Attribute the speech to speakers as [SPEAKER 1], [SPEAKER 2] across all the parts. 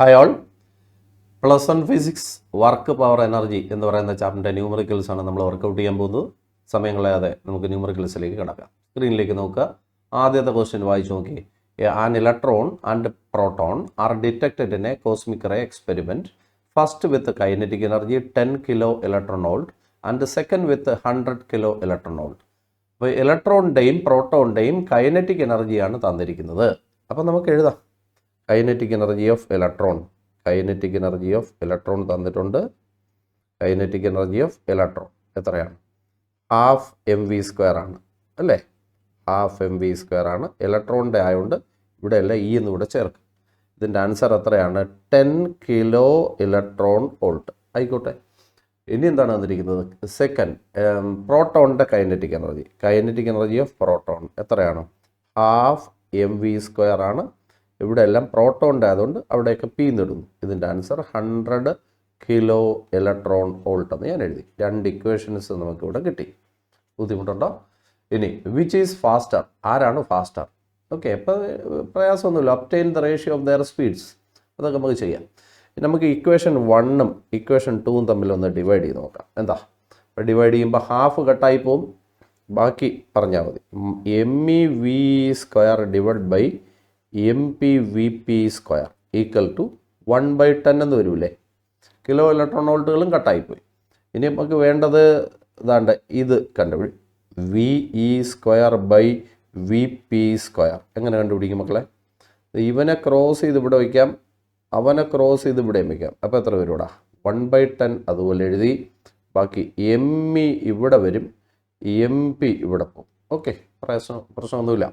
[SPEAKER 1] Hi all, plus one physics work power energy എന്ന് പറയുന്ന ചാപ്റ്ററിൻ്റെ ന്യൂമറിക്കൽസ് ആണ് നമ്മൾ വർക്കൗട്ട് ചെയ്യാൻ പോകുന്നത്. സമയം കളയാതെ നമുക്ക് ന്യൂമറിക്കൽസിലേക്ക് കിടക്കാം. സ്ക്രീനിലേക്ക് നോക്കുക. ആദ്യത്തെ ക്വസ്റ്റ്യൻ വായിച്ചു നോക്കി. An electron and proton are detected in a cosmic ray experiment, first with kinetic energy 10 kilo electron volt and second with 100 kilo electron volt. അപ്പോൾ ഇലക്ട്രോണിൻ്റെയും പ്രോട്ടോണിൻ്റെയും കൈനറ്റിക് എനർജിയാണ് തന്നിരിക്കുന്നത്. അപ്പോൾ നമുക്ക് എഴുതാം. Kinetic energy of electron, kinetic energy of electron തന്നിട്ടുണ്ട്. Kinetic energy of electron എത്രയാണ്? ഹാഫ് mv² ആണ് അല്ലേ? ഹാഫ് mv² ആണ്. ഇലക്ട്രോണിൻ്റെ ആയതുകൊണ്ട് ഇവിടെ അല്ല ഇ എന്ന് ഇവിടെ ചേർക്കും. ഇതിൻ്റെ ആൻസർ എത്രയാണ്? 10 കിലോ ഇലക്ട്രോൺ വോൾട്ട്. ആയിക്കോട്ടെ. ഇനി എന്താണ് തന്നിരിക്കുന്നത്? സെക്കൻഡ്, പ്രോട്ടോണിൻ്റെ kinetic energy. Kinetic energy of proton എത്രയാണ്? ഹാഫ് mv² ആണ്. ഇവിടെ എല്ലാം പ്രോട്ടോണിൻ്റെ ആയതുകൊണ്ട് അവിടെയൊക്കെ പി നിടുന്നു. ഇതിൻ്റെ ആൻസർ 100 കിലോ ഇലക്ട്രോൺ വോൾട്ട് എന്ന് ഞാൻ എഴുതി. രണ്ട് ഇക്വേഷൻസ് നമുക്കിവിടെ കിട്ടി. ബുദ്ധിമുട്ടുണ്ടോ? ഇനി വിച്ച് ഈസ് ഫാസ്റ്റർ, ആരാണ് ഫാസ്റ്റർ? ഓക്കെ, അപ്പോൾ പ്രയാസമൊന്നുമില്ല. Obtain the ratio of their speeds, അതൊക്കെ നമുക്ക് ചെയ്യാം. നമുക്ക് ഇക്വേഷൻ 1ഉം ഇക്വേഷൻ 2ഉം തമ്മിലൊന്ന് ഡിവൈഡ് ചെയ്ത് നോക്കാം. എന്താ? അപ്പോൾ ഡിവൈഡ് ചെയ്യുമ്പോൾ ഹാഫ് കട്ടായി പോവും, ബാക്കി പറഞ്ഞാൽ മതി. MEV² divide by MPVP² equal to 1/10 എന്ന് വരൂലേ? കിലോ ഇലക്ട്രോൺ വോൾട്ടുകളും കട്ടായിപ്പോയി. ഇനി നമുക്ക് വേണ്ടത് ഇതാണ്ട് ഇത് കണ്ടുപിടി. VE² by VP². എങ്ങനെ കണ്ടുപിടിക്കും മക്കളെ? ഇവനെ ക്രോസ് ചെയ്ത് ഇവിടെ വയ്ക്കാം, അവനെ ക്രോസ് ചെയ്ത് ഇവിടെയും വയ്ക്കാം. അപ്പോൾ എത്ര വരും ഇവിടെ? 1/10 അതുപോലെ എഴുതി. ബാക്കി ME ഇവിടെ വരും, MP ഇവിടെ പോകും. ഓക്കെ, പ്രശ്നമൊന്നുമില്ല.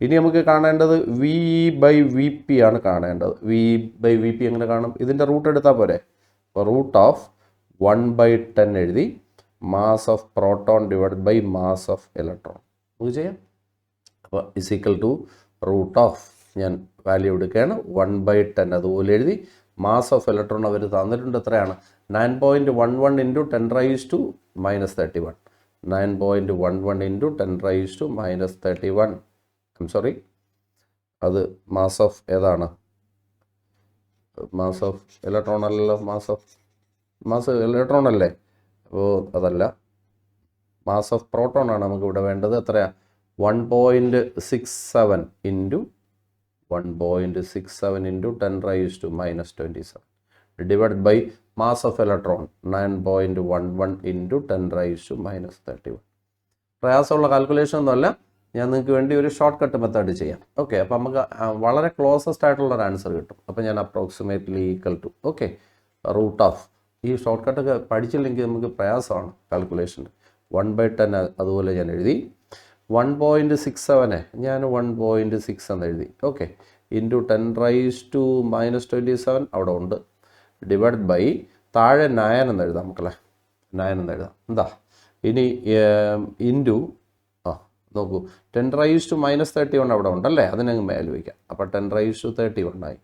[SPEAKER 1] ഇനി നമുക്ക് കാണേണ്ടത് VE/VP ആണ് കാണേണ്ടത്. VE/VP എങ്ങനെ കാണും? ഇതിൻ്റെ റൂട്ട് എടുത്താൽ പോരെ. അപ്പോൾ റൂട്ട് ഓഫ് 1/10 എഴുതി. Mass of proton divide by mass of electron നമുക്ക് ചെയ്യാം. അപ്പോൾ is equal to root of, ഞാൻ വാല്യൂ എടുക്കുകയാണ്, 1/10 അതുപോലെ എഴുതി. മാസ് ഓഫ് ഇലക്ട്രോൺ അവർ തന്നിട്ടുണ്ട്. എത്രയാണ്? 9.11 ഇൻറ്റു 10⁻⁻31. 9.11 ഇൻറ്റു 10⁻⁻31. സോറി, അത് മാസ് ഓഫ് ഏതാണ്? മാസ് ഓഫ് ഇലക്ട്രോൺ അല്ലല്ലോ. മാസ് ഇലക്ട്രോൺ അല്ലേ? അപ്പോൾ അതല്ല, മാസ് ഓഫ് പ്രോട്ടോൺ ആണ് നമുക്ക് ഇവിടെ വേണ്ടത്. എത്രയാണ്? 1.67 into 1.67 into 10⁻⁻27 divide by mass of electron 9.11 into 10⁻⁻31. പ്രയാസമുള്ള കാൽക്കുലേഷൻ ഒന്നുമല്ല, ഞാൻ നിങ്ങൾക്ക് വേണ്ടി ഒരു ഷോർട്ട് കട്ട് മെത്തേഡ് ചെയ്യാം. ഓക്കെ, അപ്പോൾ നമുക്ക് വളരെ ക്ലോസസ്റ്റ് ആയിട്ടുള്ളൊരു ആൻസർ കിട്ടും. അപ്പോൾ ഞാൻ approximately equal to, okay, root of, ഈ ഷോർട്ട് കട്ടൊക്കെ പഠിച്ചില്ലെങ്കിൽ നമുക്ക് പ്രയാസമാണ് കാൽക്കുലേഷൻ. 1/10 അതുപോലെ ഞാൻ എഴുതി. 1.67 ഞാൻ 1.6 എന്ന് എഴുതി. ഓക്കെ, ഇൻറ്റു 10⁻⁻27 അവിടെ ഉണ്ട്. ഡിവൈഡ് ബൈ താഴെ 9 എന്ന് എഴുതാം മക്കളെ, 9 എന്ന് എഴുതാം. എന്താ? ഇനി ഇൻറ്റു നോക്കൂ, 10⁻⁻31 അവിടെ ഉണ്ടല്ലേ, അതിനങ്ങ് മേൽ വയ്ക്കാം. അപ്പോൾ 10⁻31 ആയി.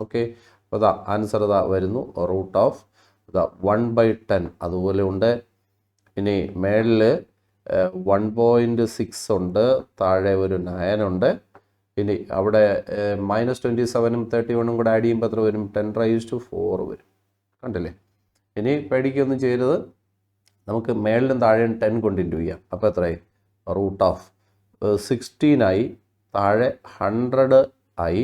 [SPEAKER 1] ഓക്കെ, അപ്പോൾ ഇതാ ആൻസർ ഇതാ വരുന്നു. റൂട്ട് ഓഫ് ഇതാ 1/10 അതുപോലെ ഉണ്ട്. ഇനി മേളിൽ 1.6 ഉണ്ട്, താഴെ ഒരു 9 ഉണ്ട്. ഇനി അവിടെ -27ഉം 31ഉം കൂടെ ആഡ് ചെയ്യുമ്പോൾ എത്ര വരും? 10⁻4 വരും. കണ്ടില്ലേ? ഇനി പേടിക്കൊന്നും ചെയ്യരുത്, നമുക്ക് മേളിലും താഴെയും 10 കൊണ്ട് ഇൻറ്റു ചെയ്യാം. അപ്പോൾ എത്രയായി? റൂട്ട് ഓഫ് 16 ആയി, താഴെ 100 ആയി,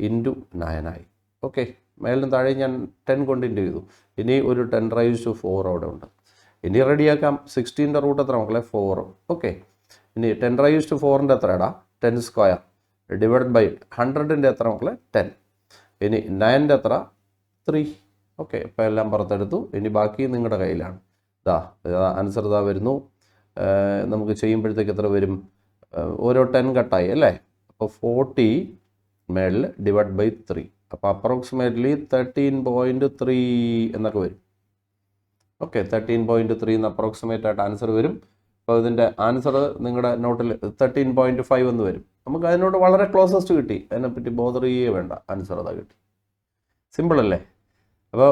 [SPEAKER 1] ഇൻറ്റു 9 ആയി. ഓക്കെ, മേളിലും താഴെ ഞാൻ 10 കൊണ്ട് ഇൻറ്റു ചെയ്തു. ഇനി ഒരു 10⁻4 അവിടെ ഉണ്ട്. ഇനി റെഡിയാക്കാം. 16ൻ്റെ റൂട്ട് എത്ര മക്കളെ? 4. ഓക്കെ, ഇനി 10⁻4ൻ്റെ എത്രയാടാ? 10² ഡിവൈഡ് ബൈ 100ൻ്റെ എത്ര മക്കളെ? 10. ഇനി 9ൻ്റെ എത്ര? 3. ഓക്കെ, ഇപ്പോൾ എല്ലാം പുറത്തെടുത്തു. ഇനി ബാക്കി നിങ്ങളുടെ കയ്യിലാണ്. ഇതാ ആൻസർ ഇതാ വരുന്നു. നമുക്ക് ചെയ്യുമ്പോഴത്തേക്ക് എത്ര വരും? ഓരോ 10 കട്ടായി അല്ലേ? അപ്പോൾ 40 മേളിൽ ഡിവൈഡ് ബൈ 3. അപ്പോൾ അപ്രോക്സിമേറ്റ്ലി 13.3 എന്നൊക്കെ വരും. ഓക്കെ, 13.3 എന്ന് അപ്രോക്സിമേറ്റ് ആയിട്ട് ആൻസർ വരും. അപ്പോൾ ഇതിൻ്റെ ആൻസർ നിങ്ങളുടെ നോട്ടിൽ 13.5 എന്ന് വരും. നമുക്ക് അതിനോട് വളരെ ക്ലോസസ്റ്റ് കിട്ടി, അതിനെപ്പറ്റി ബോധർ ചെയ്യേ വേണ്ട, ആൻസർ അതാ കിട്ടി. സിമ്പിൾ അല്ലേ? അപ്പോൾ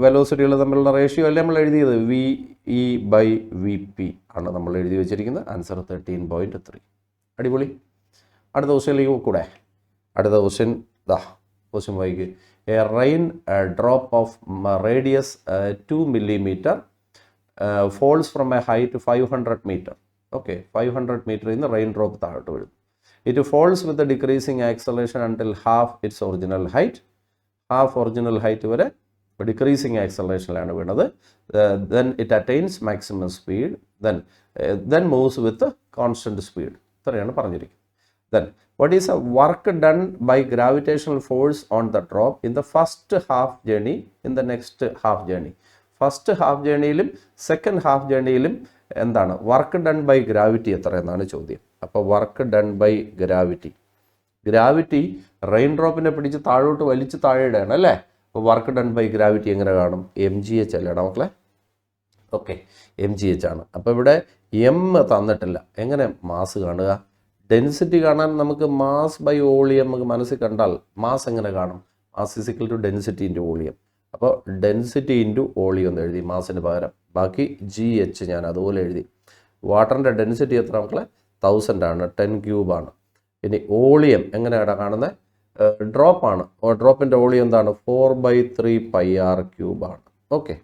[SPEAKER 1] വെലോസിറ്റികൾ തമ്മിലുള്ള റേഷ്യോ അല്ലേ നമ്മൾ എഴുതിയത്? VE/VP ആണ് നമ്മൾ എഴുതി വെച്ചിരിക്കുന്നത്. ആൻസർ 13.3. അടിപൊളി. അടുത്ത ക്വസ്റ്റ്യനിലേക്ക് കൂടെ. അടുത്ത ക്വസ്റ്റ്യൻ ദാ ക്വസ്റ്റ്യൻ വായിക്കുക. A rain drop of radius 2 millimeter falls from a height 500 meter. Okay, 500 meter ഇന്ന് റെയിൻ ഡ്രോപ്പ് താഴോട്ട് വീഴും. It false with decreasing acceleration until half its original height. Half original height വരെ ഡിക്രീസിങ് ആക്സലേഷനിലാണ് വീണത്. Then it attains maximum speed, then moves with constant speed. ഇത്രയാണ് പറഞ്ഞിരിക്കുന്നത്. Then, what is a work done by gravitational force on the drop in the first half journey in the next half journey? First half journeyയിലും second half journeyയിലും എന്താണ് work done by gravity എത്ര എന്നാണ് ചോദ്യം. അപ്പോൾ work done by gravity rain ഡ്രോപ്പിനെ പിടിച്ച് താഴോട്ട് വലിച്ച് താഴെ ഇടുകയാണ് അല്ലേ. അപ്പോൾ വർക്ക് ഡൺ ബൈ ഗ്രാവിറ്റി എങ്ങനെ കാണും? mgh അല്ലേടാ മക്കളെ. ഓക്കെ, mgh ആണ്. അപ്പോൾ ഇവിടെ m തന്നിട്ടില്ല. എങ്ങനെ മാസ് കാണുക? ഡെൻസിറ്റി കാണാൻ നമുക്ക് മാസ് ബൈ വോളിയം നമുക്ക് മനസ്സിൽ കണ്ടാൽ മാസ് എങ്ങനെ കാണും? Mass is equal to density into volume. അപ്പോൾ ഡെൻസിറ്റി ഇൻറ്റു വോളിയം എന്ന് എഴുതി മാസിന് പകരം. ബാക്കി GH ഞാൻ അതുപോലെ എഴുതി. വാട്ടറിൻ്റെ ഡെൻസിറ്റി എത്ര മക്കളെ? 1000 ആണ്, 10 ക്യൂബാണ്. ഇനി വോളിയം എങ്ങനെയാണ് കാണുന്നത്? ഡ്രോപ്പാണ്. ഡ്രോപ്പിൻ്റെ വോളിയം എന്താണ്? 4/3 πr ക്യൂബാണ്. ഓക്കെ,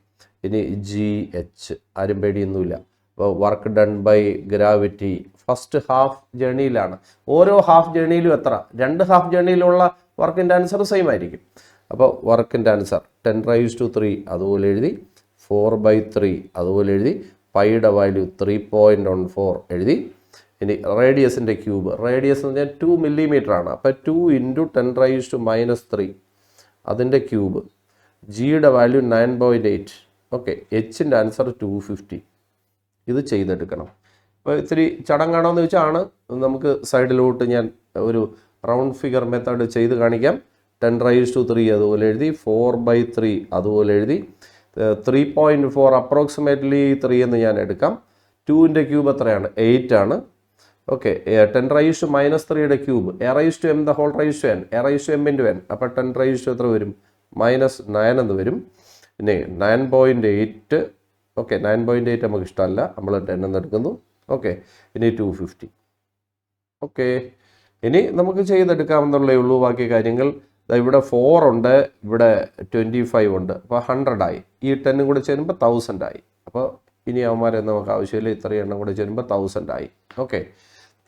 [SPEAKER 1] ഇനി GH ആരും പേടിയൊന്നുമില്ല. അപ്പോൾ work done by gravity first half ജേണിയിലാണ്. ഓരോ ഹാഫ് ജേണിയിലും എത്ര? 2 ഹാഫ് ജേണിയിലുള്ള വർക്കിൻ്റെ ആൻസർ സെയിം ആയിരിക്കും. അപ്പോൾ വർക്കിൻ്റെ ആൻസർ 10⁻³ അതുപോലെ എഴുതി, 4/3 അതുപോലെ എഴുതി, പൈയുടെ വാല്യൂ 3.14 എഴുതി. ഇനി റേഡിയസിൻ്റെ ക്യൂബ്, റേഡിയസ് എന്ന് പറഞ്ഞാൽ 2 millimeter ആണ്. അപ്പോൾ 2 × 10⁻³ അതിൻ്റെ ക്യൂബ്. ജിയുടെ വാല്യൂ 9.8. ഓക്കെ, എച്ചിൻ്റെ ആൻസർ 250. ഇത് ചെയ്തെടുക്കണം. അപ്പോൾ ഇത്തിരി ചടങ്ങാണോ എന്ന് ചോദിച്ചാൽ ആണ്. നമുക്ക് സൈഡിലോട്ട് ഞാൻ ഒരു റൗണ്ട് ഫിഗർ മെത്തേഡ് ചെയ്ത് കാണിക്കാം. 10⁻³ അതുപോലെ എഴുതി, 4/3 അതുപോലെ എഴുതി, 3.4 അപ്രോക്സിമേറ്റ്ലി 3 എന്ന് ഞാൻ എടുക്കാം. 2ൻ്റെ ക്യൂബ് എത്രയാണ്? 8 ആണ്. Okay, 10⁻³ cube a⁻m the whole raised to n, a⁻m into n. അപ്പോൾ 10⁻³ എത്ര വരും? -9 എന്ന് വരും. പിന്നെ 9.8. ഓക്കെ, 9.8 നമുക്ക് ഇഷ്ടമല്ല, നമ്മൾ 10 എന്ന് എടുക്കുന്നു. ഓക്കെ, ഇനി 250. ഓക്കെ, ഇനി നമുക്ക് ചെയ്തെടുക്കാമെന്നുള്ളേ ഉള്ളൂ. ബാക്കി കാര്യങ്ങൾ ഇവിടെ 4 ഉണ്ട്, ഇവിടെ 25 ഉണ്ട്. അപ്പോൾ 100 ആയി. ഈ 10 കൂടെ ചേരുമ്പോൾ 1000 ആയി. അപ്പോൾ ഇനി അവന്മാരെ നമുക്ക് ആവശ്യമില്ല. ഇത്രയും എണ്ണം കൂടെ ചേരുമ്പോൾ 1000 ആയി. ഓക്കെ,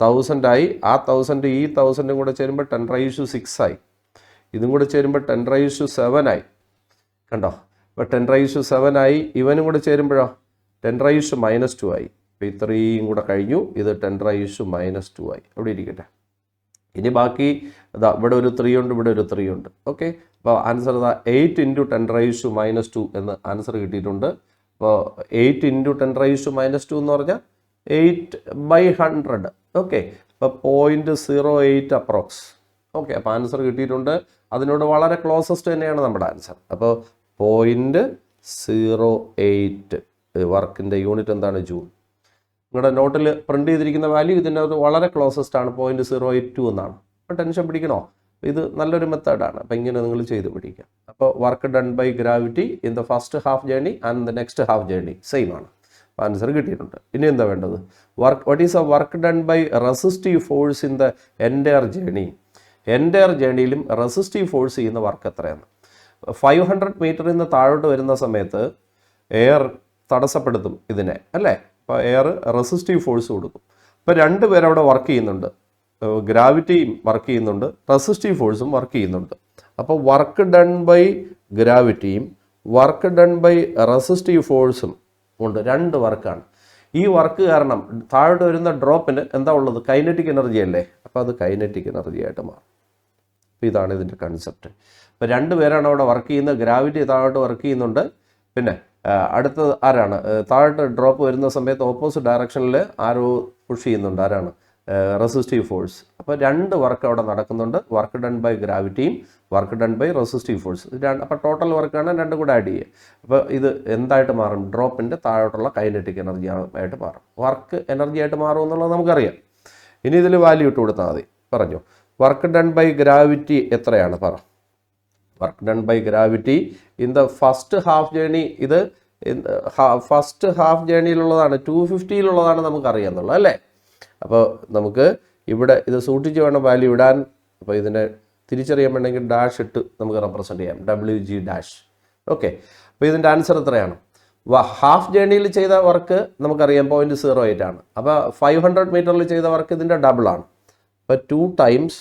[SPEAKER 1] 1000 ആയി. ആ 1000 ഈ 1000 കൂടെ ചേരുമ്പോൾ 10⁻6 ആയി. ഇതും കൂടെ ചേരുമ്പോൾ 10⁻7 ആയി. കണ്ടോ? അപ്പോൾ 10⁻7 ആയി. ഇവനും കൂടെ ചേരുമ്പോഴോ 10⁻2 ആയി. അപ്പോൾ ഇത്രയും കൂടെ കഴിഞ്ഞു. ഇത് 10⁻2 ആയി. അവിടെ ഇരിക്കട്ടെ. ഇനി ബാക്കി ഇതാ ഇവിടെ ഒരു 3 ഉണ്ട്, ഇവിടെ ഒരു 3 ഉണ്ട്. ഓക്കെ, അപ്പോൾ ആൻസർ ഇതാ 8 × 10⁻2 എന്ന് ആൻസർ കിട്ടിയിട്ടുണ്ട്. അപ്പോൾ 8 × 10⁻2 എന്ന് പറഞ്ഞാൽ 8/100. ഓക്കെ, അപ്പോൾ 0.08 അപ്രോക്സ്. ഓക്കെ, അപ്പോൾ ആൻസർ കിട്ടിയിട്ടുണ്ട്. അതിനോട് വളരെ ക്ലോസസ്റ്റ് തന്നെയാണ് നമ്മുടെ ആൻസർ. അപ്പോൾ 0.08 വർക്കിൻ്റെ യൂണിറ്റ് എന്താണ്? ജൂൾ. നിങ്ങളുടെ നോട്ടിൽ പ്രിൻ്റ് ചെയ്തിരിക്കുന്ന വാല്യൂ ഇതിൻ്റെ വളരെ ക്ലോസസ്റ്റ് ആണ്, 0.082 എന്നാണ്. അപ്പോൾ ടെൻഷൻ പിടിക്കണോ? ഇത് നല്ലൊരു മെത്തേഡാണ്. അപ്പോൾ ഇങ്ങനെ നിങ്ങൾ ചെയ്ത് പിടിക്കുക. അപ്പോൾ work done by gravity in the first half journey and the next half journey same ആണ്. അപ്പോൾ ആൻസർ കിട്ടിയിട്ടുണ്ട്. ഇനി എന്താ വേണ്ടത്? What is a work done by resistive force in the entire journey? Entire ജേർണിയിലും റെസിസ്റ്റീവ് ഫോഴ്സ് ചെയ്യുന്ന work എത്രയാണ്? 500 മീറ്ററിൽ നിന്ന് താഴോട്ട് വരുന്ന സമയത്ത് എയർ തടസ്സപ്പെടുത്തും ഇതിനെ അല്ലേ. അപ്പോൾ എയർ റെസിസ്റ്റീവ് ഫോഴ്സ് കൊടുക്കും. അപ്പോൾ 2 പേർ അവിടെ വർക്ക് ചെയ്യുന്നുണ്ട്. ഗ്രാവിറ്റിയും വർക്ക് ചെയ്യുന്നുണ്ട്, റെസിസ്റ്റീവ് ഫോഴ്സും വർക്ക് ചെയ്യുന്നുണ്ട്. അപ്പോൾ വർക്ക് ഡൺ ബൈ ഗ്രാവിറ്റിയും വർക്ക് ഡൺ ബൈ റെസിസ്റ്റീവ് ഫോഴ്സും ഉണ്ട്. 2 വർക്കാണ്. ഈ വർക്ക് കാരണം താഴോട്ട് വരുന്ന ഡ്രോപ്പിന് എന്താ ഉള്ളത്? കൈനറ്റിക് എനർജി അല്ലേ. അപ്പോൾ അത് കൈനറ്റിക് എനർജി ആയിട്ട് മാറും. അപ്പോൾ ഇതാണ് ഇതിൻ്റെ കൺസെപ്റ്റ്. ഇപ്പോൾ 2 പേരാണ് അവിടെ വർക്ക് ചെയ്യുന്നത്. ഗ്രാവിറ്റി താഴോട്ട് വർക്ക് ചെയ്യുന്നുണ്ട്. പിന്നെ അടുത്തത് ആരാണ്? താഴോട്ട് ഡ്രോപ്പ് വരുന്ന സമയത്ത് ഓപ്പോസിറ്റ് ഡയറക്ഷനിൽ ആരോ പുഷ് ചെയ്യുന്നുണ്ട്. ആരാണ്? Resistive force. അപ്പോൾ 2 വർക്ക് അവിടെ നടക്കുന്നുണ്ട്. വർക്ക് ഡൺ ബൈ ഗ്രാവിറ്റിയും work done by resistive force. അപ്പോൾ ടോട്ടൽ വർക്കാണ് 2 കൂടെ ആഡ് ചെയ്യുക. അപ്പോൾ ഇത് എന്തായിട്ട് മാറും? ഡ്രോപ്പിൻ്റെ താഴോട്ടുള്ള കൈനറ്റിക് എനർജി ആയിട്ട് മാറും. വർക്ക് എനർജി ആയിട്ട് മാറും എന്നുള്ളത് നമുക്കറിയാം. ഇനി ഇതിൽ വാല്യൂ ഇട്ട് കൊടുത്താൽ മതി. പറഞ്ഞു വർക്ക് ഡൺ ബൈ ഗ്രാവിറ്റി എത്രയാണ്? പറ. Work done by gravity in the first half journey. ഇത് ഫസ്റ്റ് ഹാഫ് ജേർണിയിലുള്ളതാണ്, 250-ലുള്ളതാണ് നമുക്കറിയാമെന്നുള്ളത് അല്ലേ. അപ്പോൾ നമുക്ക് ഇവിടെ ഇത് സൂക്ഷിച്ച് വേണം വാല്യൂ ഇടാൻ. അപ്പോൾ ഇതിനെ തിരിച്ചറിയാൻ വേണമെങ്കിൽ ഡാഷ് ഇട്ട് നമുക്ക് റെപ്രസെൻറ്റ് ചെയ്യാം, WG ഡാഷ്. ഓക്കെ, അപ്പോൾ ഇതിൻ്റെ ആൻസർ എത്രയാണ്? ഹാഫ് ജേണിയിൽ ചെയ്ത വർക്ക് നമുക്കറിയാം 0.08 ആണ്. അപ്പോൾ 500 മീറ്ററിൽ ചെയ്ത വർക്ക് ഇതിൻ്റെ ഡബിളാണ്. അപ്പോൾ 2 times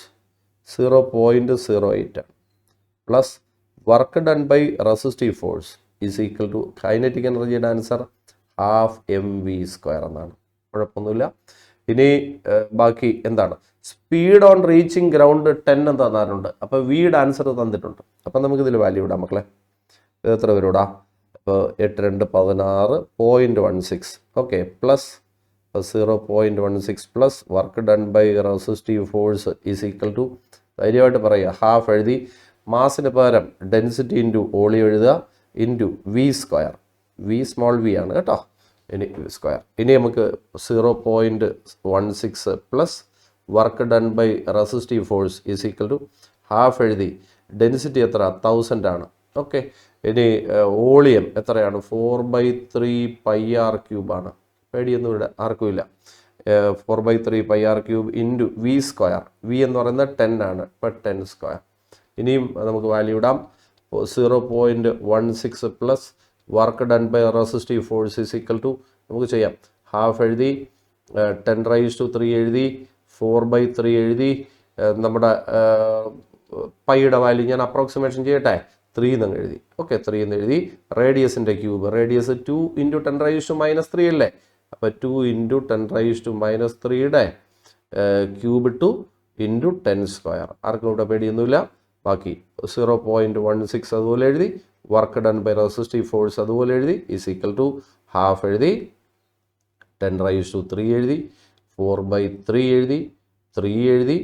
[SPEAKER 1] 0.08 ആണ്, plus work done by resistive force is equal to kinetic എനർജിയുടെ ആൻസർ ½ mv² എന്നാണ്. കുഴപ്പമൊന്നുമില്ല. ഇനി ബാക്കി എന്താണ്? സ്പീഡ് ഓൺ റീച്ചിങ് ഗ്രൗണ്ട് 10 എന്ന് തന്നിട്ടുണ്ട്. അപ്പോൾ വിയുടെ ആൻസർ തന്നിട്ടുണ്ട്. അപ്പം നമുക്കിതിൽ വാല്യൂ ഇടാം മക്കളെ. എത്ര വരും ഇടാം? അപ്പോൾ 8 2 16 0.16. Okay, plus 0.16 plus work done by resistive force is equal to, ധൈര്യമായിട്ട് പറയുക, ഹാഫ് എഴുതി, മാസിന് പകരം ഡെൻസിറ്റി ഇൻറ്റു വോളിയം എഴുതുക, into v². V small V ആണ് കേട്ടോ. ഇനി സ്ക്വയർ. ഇനി നമുക്ക് 0.16 plus work done by resistive force is equal to half എഴുതി, ഡെൻസിറ്റി എത്ര? 1000 ആണ്. ഓക്കെ, ഇനി വോളിയം എത്രയാണ്? 4/3 πr³ ആണ്. പേടിയൊന്നും ഇവിടെ ആർക്കും ഇല്ല. 4/3 πr³ ഇൻറ്റു v². വി എന്ന് പറയുന്നത് 10 ആണ്. ഇപ്പോൾ 10². ഇനിയും നമുക്ക് വാല്യൂ ഇടാം. 0.16 plus work done by resistive force is equal to, നമുക്ക് ചെയ്യാം, ഹാഫ് എഴുതി, 10⁻³ എഴുതി, 4/3 എഴുതി, നമ്മുടെ പൈയുടെ വാല്യൂ ഞാൻ അപ്രോക്സിമേഷൻ ചെയ്യട്ടെ, 3 എന്നങ്ങ് എഴുതി. ഓക്കെ, 3 എന്ന് എഴുതി. റേഡിയസിൻ്റെ ക്യൂബ്, റേഡിയസ് 2 × 10⁻³ അല്ലേ? അപ്പോൾ 2 × 10⁻³ ക്യൂബ് ഇട്ടു ഇൻറ്റു 10². ആർക്കും ഇവിടെ പേടിയൊന്നുമില്ല. ബാക്കി 0.16 അതുപോലെ എഴുതി, work done by resistive force അതുപോലെ എഴുതി, ഈസ് ഈക്വൽ ടു ഹാഫ് എഴുതി, 10⁻³ എഴുതി, 4/3 എഴുതി, 3 എഴുതി,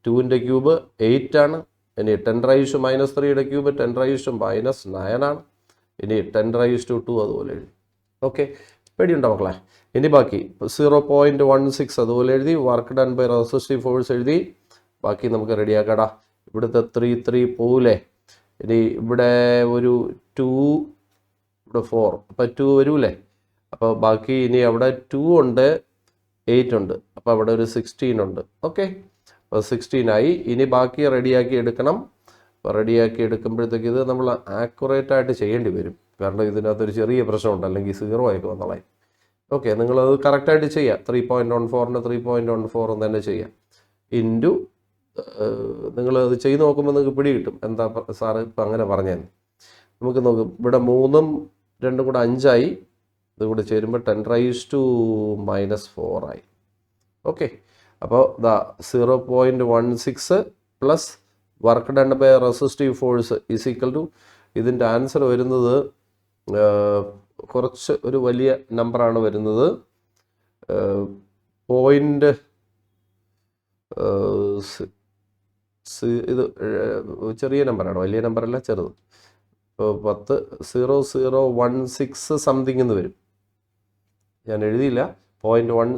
[SPEAKER 1] 2ൻ്റെ ക്യൂബ് 8 ആണ്. ഇനി 10⁻³ ക്യൂബ് 10⁻⁻9 ആണ്. ഇനി 10⁻² അതുപോലെ എഴുതി. ഓക്കെ, പേടിയുണ്ടോ മക്കളെ? ഇനി ബാക്കി 0.16 അതുപോലെ എഴുതി, work done by resistive force എഴുതി. ബാക്കി നമുക്ക് റെഡിയാക്കാടാ. ഇവിടുത്തെ 3 പോവില്ലേ? ഇനി ഇവിടെ ഒരു 2, ഇവിടെ 4, അപ്പോൾ 2 വരൂലേ? അപ്പോൾ ബാക്കി ഇനി അവിടെ 2 ഉണ്ട്, 8 ഉണ്ട്, അപ്പോൾ അവിടെ ഒരു 16 ഉണ്ട്. ഓക്കെ, അപ്പോൾ 16 ആയി. ഇനി ബാക്കി റെഡിയാക്കി എടുക്കണം. അപ്പോൾ റെഡിയാക്കി എടുക്കുമ്പോഴത്തേക്ക് ഇത് നമ്മൾ ആക്യുറേറ്റ് ആയിട്ട് ചെയ്യേണ്ടി വരും. കാരണം ഇതിനകത്തൊരു ചെറിയ പ്രശ്നമുണ്ട്, അല്ലെങ്കിൽ 0 ആയി വന്നോളാം. ഓക്കെ, നിങ്ങളത് കറക്റ്റായിട്ട് ചെയ്യാം. 3.14 3.14 എന്ന് തന്നെ ചെയ്യാം. ഇൻറ്റു നിങ്ങൾ അത് ചെയ്ത് നോക്കുമ്പോൾ നിങ്ങൾക്ക് പിടി കിട്ടും. എന്താ സാറ് ഇപ്പം അങ്ങനെ പറഞ്ഞതെന്ന് നമുക്ക് നോക്കും. ഇവിടെ 3ഉം 2ഉം കൂടെ 5 ആയി. ഇത് കൂടെ ചേരുമ്പോൾ 10⁻⁻4 ആയി. ഓക്കെ, അപ്പോൾ ഇതാ 0.16 plus work done by resistive force is equal to, ഇതിൻ്റെ ആൻസർ വരുന്നത് കുറച്ച് ഒരു വലിയ നമ്പറാണ് വരുന്നത്. ഇത് ചെറിയ നമ്പറാണ്, വലിയ നമ്പറല്ല, ചെറുത്. ഇപ്പോൾ 10,0016 സംതിങ് എന്ന് വരും. ഞാൻ എഴുതിയില്ല, 0.1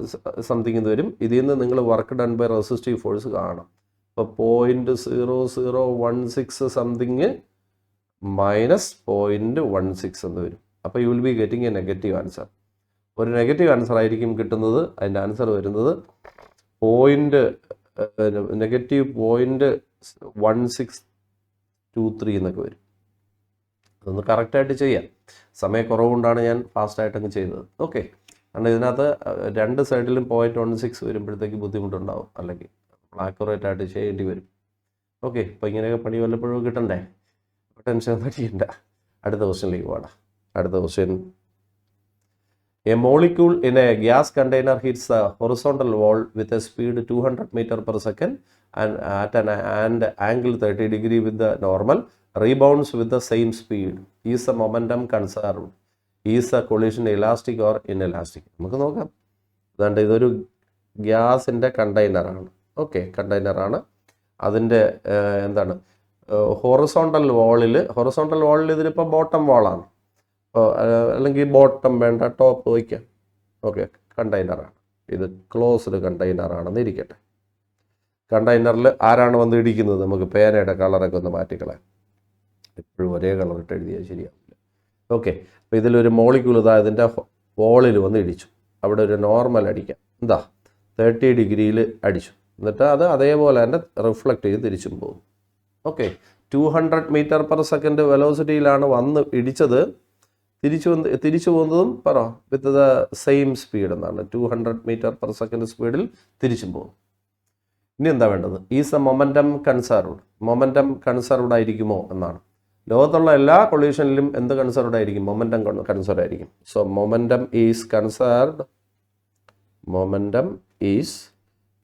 [SPEAKER 1] സംതിങ് എന്ന് വരും. ഇതിൽ നിന്ന് നിങ്ങൾ work done by resistive force കാണാം. അപ്പോൾ 0.0016 സംതിങ് മൈനസ് 0.16 എന്ന് വരും. അപ്പോൾ you will be getting a negative answer. ഒരു നെഗറ്റീവ് ആൻസർ ആയിരിക്കും കിട്ടുന്നത്. അതിൻ്റെ ആൻസർ വരുന്നത് -0.1623 എന്നൊക്കെ വരും. അതൊന്ന് കറക്റ്റായിട്ട് ചെയ്യാം. സമയക്കുറവുകൊണ്ടാണ് ഞാൻ ഫാസ്റ്റായിട്ടങ്ങ് ചെയ്തത്. ഓക്കെ, കാരണം ഇതിനകത്ത് 2 സൈഡിലും 0.16 വരുമ്പോഴത്തേക്ക് ബുദ്ധിമുട്ടുണ്ടാവും, അല്ലെങ്കിൽ ആക്യുറേറ്റ് ആയിട്ട് ചെയ്യേണ്ടി വരും. ഓക്കെ, അപ്പോൾ ഇങ്ങനെയൊക്കെ പണി വല്ലപ്പോഴും കിട്ടണ്ടേ? ടെൻഷൻ ചെയ്യണ്ട. അടുത്ത ക്വസ്റ്റ്യനിലേക്ക് പോകണം. അടുത്ത question, a molecule in a gas container hits the horizontal wall with a speed 200 m/s and at an angle 30 degrees with the normal, rebounds with the same speed. Is the momentum conserved? Is the collision elastic or inelastic? നമുക്ക് നോക്കാം. അതുകൊണ്ട് ഇതൊരു ഗ്യാസിൻ്റെ കണ്ടെയ്നറാണ്. Okay, കണ്ടെയ്നറാണ്. അതിൻ്റെ എന്താണ്, horizontal വാളിൽ ഇതിലിപ്പോൾ bottom വാളാണ്. അല്ലെങ്കിൽ bottom വേണ്ട, ടോപ്പ് വയ്ക്കാം. ഓക്കെ, കണ്ടെയ്നറാണ്. ഇത് ക്ലോസ്ഡ് കണ്ടെയ്നറാണെന്ന് ഇരിക്കട്ടെ. കണ്ടെയ്നറിൽ ആരാണ് വന്ന് ഇടിക്കുന്നത്? നമുക്ക് പേനയുടെ കളറൊക്കെ ഒന്ന് മാറ്റിക്കളയാം. എപ്പോഴും ഒരേ കളറിട്ട് എഴുതിയാൽ ശരിയാവില്ല. ഓക്കെ, അപ്പോൾ ഇതിലൊരു മോളിക്യൂൾ ഇതാ ഇതിൻ്റെ വോളിൽ വന്ന് ഇടിച്ചു. അവിടെ ഒരു നോർമൽ അടിക്കാം. എന്താ 30 ഡിഗ്രിയിൽ അടിച്ചു. എന്നിട്ട് അത് അതേപോലെ തന്നെ റിഫ്ലക്റ്റ് ചെയ്ത് തിരിച്ചും പോകും. ഓക്കെ 200 മീറ്റർ പെർ സെക്കൻഡ് വെലോസിറ്റിയിലാണ് വന്ന് ഇടിച്ചത്. തിരിച്ചു പോകുന്നതും പറ വിത്ത് ദ സെയിം സ്പീഡ് എന്നാണ്. 200 മീറ്റർ പെർ സെക്കൻഡ് സ്പീഡിൽ തിരിച്ചും പോകും. ഇനി എന്താ വേണ്ടത്? Is A momentum conserved. Momentum conserved ആയിരിക്കുമോ എന്നാണ്. ലോകത്തുള്ള എല്ലാ കൊളീഷനിലും എന്ത് കൺസർവ്ഡ് ആയിരിക്കും? മൊമെൻറ്റം കൺസർവ്ഡ് ആയിരിക്കും. So momentum is conserved. Momentum is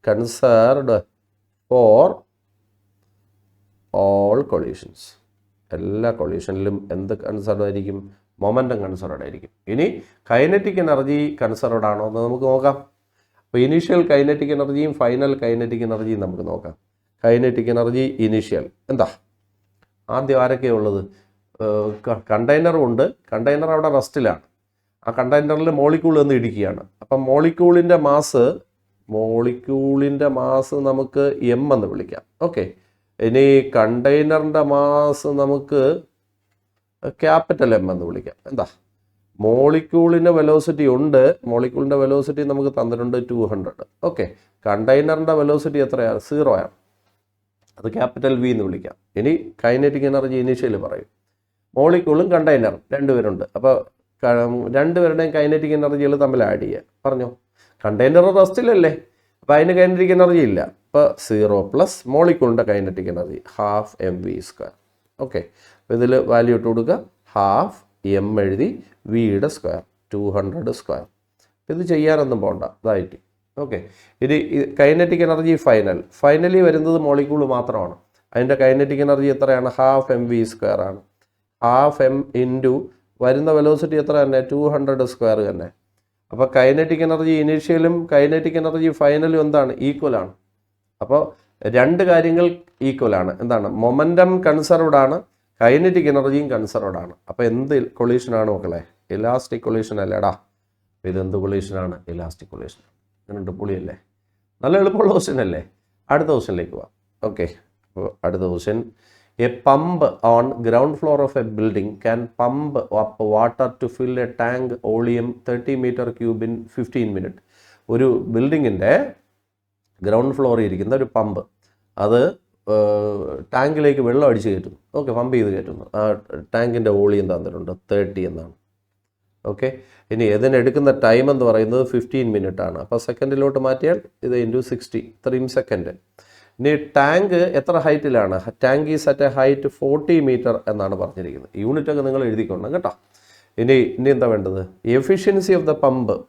[SPEAKER 1] conserved for all collisions. എല്ലാ കൊളീഷനിലും എന്ത് കൺസർവ്ഡ് ആയിരിക്കും? മൊമെൻറ്റം കൺസർവ്ഡ് ആയിരിക്കും. ഇനി കൈനറ്റിക് എനർജി കൺസർവ്ഡ് ആണോ എന്ന് നമുക്ക് നോക്കാം. അപ്പോൾ ഇനീഷ്യൽ കൈനറ്റിക് എനർജിയും ഫൈനൽ കൈനറ്റിക് എനർജിയും നമുക്ക് നോക്കാം. കൈനറ്റിക് എനർജി ഇനീഷ്യൽ എന്താ? ആദ്യം ആരൊക്കെയാണ് ഉള്ളത്? കണ്ടെയ്നറും ഉണ്ട്. കണ്ടെയ്നർ അവിടെ റെസ്റ്റിലാണ്. ആ കണ്ടെയ്നറിൽ മോളിക്യൂൾ വന്ന് ഇടിക്കുകയാണ്. അപ്പം മോളിക്യൂളിൻ്റെ മാസ് നമുക്ക് എം എന്ന് വിളിക്കാം. ഓക്കെ. ഇനി കണ്ടെയ്നറിൻ്റെ മാസ് നമുക്ക് ക്യാപിറ്റൽ എം എന്ന് വിളിക്കാം. എന്താ? മോളിക്യൂളിൻ്റെ വെലോസിറ്റി ഉണ്ട്. മോളിക്യൂളിൻ്റെ വെലോസിറ്റി നമുക്ക് തന്നിട്ടുണ്ട് 200. ഓക്കെ. കണ്ടെയ്നറിൻ്റെ വെലോസിറ്റി എത്രയാണ്? 0 ആണ്. അത് ക്യാപിറ്റൽ വി എന്ന് വിളിക്കാം. ഇനി കൈനറ്റിക് എനർജി ഇനീഷ്യൽ പറയും. മോളിക്യൂളും കണ്ടെയ്നറും രണ്ടുപേരുണ്ട്. അപ്പോൾ രണ്ടുപേരുടെയും കൈനറ്റിക് എനർജികൾ തമ്മിൽ ആഡ് ചെയ്യുക. പറഞ്ഞോ. കണ്ടെയ്നർ റെസ്റ്റിലല്ലേ, അപ്പോൾ അതിന് കൈനറ്റിക് എനർജി ഇല്ല. അപ്പോൾ 0 പ്ലസ് മോളിക്യൂളിൻ്റെ കൈനറ്റിക് എനർജി ½ mv². ഓക്കെ. അപ്പോൾ ഇതിൽ വാല്യൂ ഇട്ട് കൊടുക്കുക. ½ m എഴുതി വിയുടെ സ്ക്വയർ 200². ഇത് ചെയ്യാനൊന്നും പോകണ്ട, ഇതായിട്ട്. ഓക്കെ. ഇനി കൈനറ്റിക് എനർജി ഫൈനലി വരുന്നത് മോളിക്യൂൾ മാത്രമാണ്. അതിൻ്റെ കൈനറ്റിക് എനർജി എത്രയാണ്? ½ mv² ആണ്. ½ m ഇൻറ്റു വരുന്ന വെലോസിറ്റി എത്ര തന്നെ? 200² തന്നെ. അപ്പോൾ കൈനറ്റിക് എനർജി ഇനീഷ്യലും കൈനറ്റിക് എനർജി ഫൈനലും എന്താണ്? ഈക്വലാണ്. അപ്പോൾ രണ്ട് കാര്യങ്ങൾ ഈക്വലാണ്. എന്താണ്? മൊമെൻറ്റം കൺസർവ്ഡ് ആണ്, കൈനറ്റിക് എനർജിയും കൺസർവ്ഡ് ആണ്. അപ്പോൾ എന്ത് കൊളീഷനാണ് മക്കളെ? ഇലാസ്റ്റിക് കൊളീഷൻ അല്ലേടാ. അപ്പോൾ ഇതെന്ത് കൊളീഷനാണ്? Elastic collision. അങ്ങനെ പൊളിയല്ലേ? നല്ല എളുപ്പമുള്ള ക്വസ്റ്റ്യൻ അല്ലേ? അടുത്ത ക്വസ്റ്റ്യനിലേക്ക് പോവാം. ഓക്കെ. അപ്പോൾ അടുത്ത question. A pump on ground floor of a building can pump up water to fill a tank volume 30 meter cube in 15 minute. ഒരു ബിൽഡിങ്ങിൻ്റെ ഗ്രൗണ്ട് ഫ്ലോറിൽ ഇരിക്കുന്ന ഒരു പമ്പ്, അത് ടാങ്കിലേക്ക് വെള്ളം അടിച്ച് കയറ്റുന്നു. ഓക്കെ. പമ്പ് ചെയ്ത് കയറ്റുന്നു. ആ ടാങ്കിൻ്റെ വോളിയം തന്നിട്ടുണ്ട് 30 എന്നാണ്. ഓക്കെ. ഇനി ഇതിനെടുക്കുന്ന ടൈം എന്ന് പറയുന്നത് 15 മിനിറ്റ് ആണ്. അപ്പോൾ സെക്കൻഡിലോട്ട് മാറ്റിയാൽ ഇത് ഇൻറ്റു 60, 3 സെക്കൻഡ്. ഇനി ടാങ്ക് എത്ര ഹൈറ്റിലാണ്? Tank is at a height 40 metre എന്നാണ് പറഞ്ഞിരിക്കുന്നത്. യൂണിറ്റൊക്കെ നിങ്ങൾ എഴുതിക്കൊള്ളണം കേട്ടോ. ഇനി എന്താ വേണ്ടത്? എഫിഷ്യൻസി ഓഫ് ദ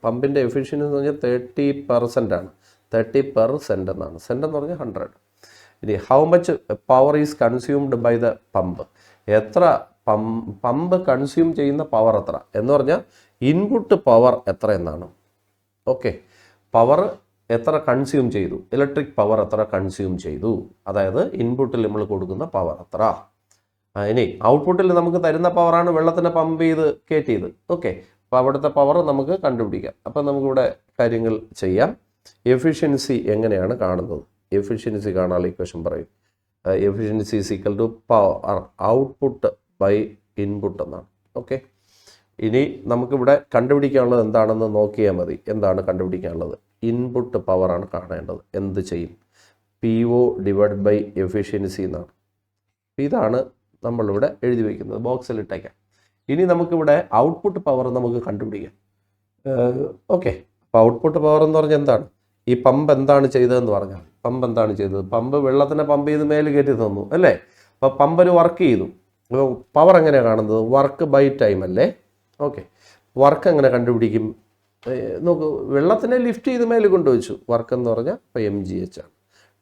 [SPEAKER 1] പമ്പിൻ്റെ എഫിഷ്യൻസി എന്ന് പറഞ്ഞാൽ 30% ആണ്. 30% എന്നാണ്. സെൻറ്റ് എന്ന് പറഞ്ഞാൽ 100. ഇനി how much power is consumed by the pump. എത്ര പമ്പ് കൺസ്യൂം ചെയ്യുന്ന പവർ എത്ര എന്ന് പറഞ്ഞാൽ ഇൻപുട്ട് പവർ എത്ര എന്നാണ്. ഓക്കെ. പവർ എത്ര കൺസ്യൂം ചെയ്തു, ഇലക്ട്രിക് പവർ എത്ര കൺസ്യൂം ചെയ്തു, അതായത് ഇൻപുട്ടിൽ നമ്മൾ കൊടുക്കുന്ന പവർ എത്ര. ഇനി ഔട്ട്പുട്ടിൽ നമുക്ക് തരുന്ന പവറാണ് വെള്ളത്തിനെ പമ്പ് ചെയ്ത് കയറ്റിയത്. ഓക്കെ. അപ്പോൾ അവിടുത്തെ പവർ നമുക്ക് കണ്ടുപിടിക്കാം. അപ്പം നമുക്കിവിടെ കാര്യങ്ങൾ ചെയ്യാം. എഫിഷ്യൻസി എങ്ങനെയാണ് കാണുന്നത്? എഫിഷ്യൻസി കാണാനുള്ള ഇക്വേഷൻ പറയും. Efficiency is equal to power output by input എന്നാണ്. ഓക്കെ. ഇനി നമുക്കിവിടെ കണ്ടുപിടിക്കാനുള്ളത് എന്താണെന്ന് നോക്കിയാൽ മതി. എന്താണ് കണ്ടുപിടിക്കാനുള്ളത്? ഇൻപുട്ട് പവറാണ് കാണേണ്ടത്. എന്ത് ചെയ്യും? PO ഡിവൈഡ് ബൈ എഫിഷ്യൻസി എന്നാണ്. ഇതാണ് നമ്മളിവിടെ എഴുതി വയ്ക്കുന്നത്. ബോക്സിൽ ഇട്ടേക്കാം. ഇനി നമുക്കിവിടെ ഔട്ട്പുട്ട് പവർ നമുക്ക് കണ്ടുപിടിക്കാം. ഓക്കെ. അപ്പോൾ ഔട്ട്പുട്ട് പവർ എന്ന് പറഞ്ഞാൽ എന്താണ്? ഈ പമ്പ് എന്താണ് ചെയ്തതെന്ന് പറഞ്ഞാൽ, പമ്പ് എന്താണ് ചെയ്തത്? പമ്പ് വെള്ളത്തിനെ പമ്പ് ചെയ്ത് മേല് കയറ്റി തന്നു അല്ലേ? അപ്പോൾ പമ്പ് ഒരു വർക്ക് ചെയ്തു. അപ്പോൾ പവർ എങ്ങനെയാണ് കാണുന്നത്? വർക്ക് ബൈ ടൈം അല്ലേ? ഓക്കെ. വർക്ക് എങ്ങനെ കണ്ടുപിടിക്കും? നോക്കൂ, വെള്ളത്തിനെ ലിഫ്റ്റ് ചെയ്ത് മേലെ കൊണ്ടുവച്ചു. വർക്ക് എന്ന് പറഞ്ഞാൽ ഇപ്പോൾ mgh ആണ്,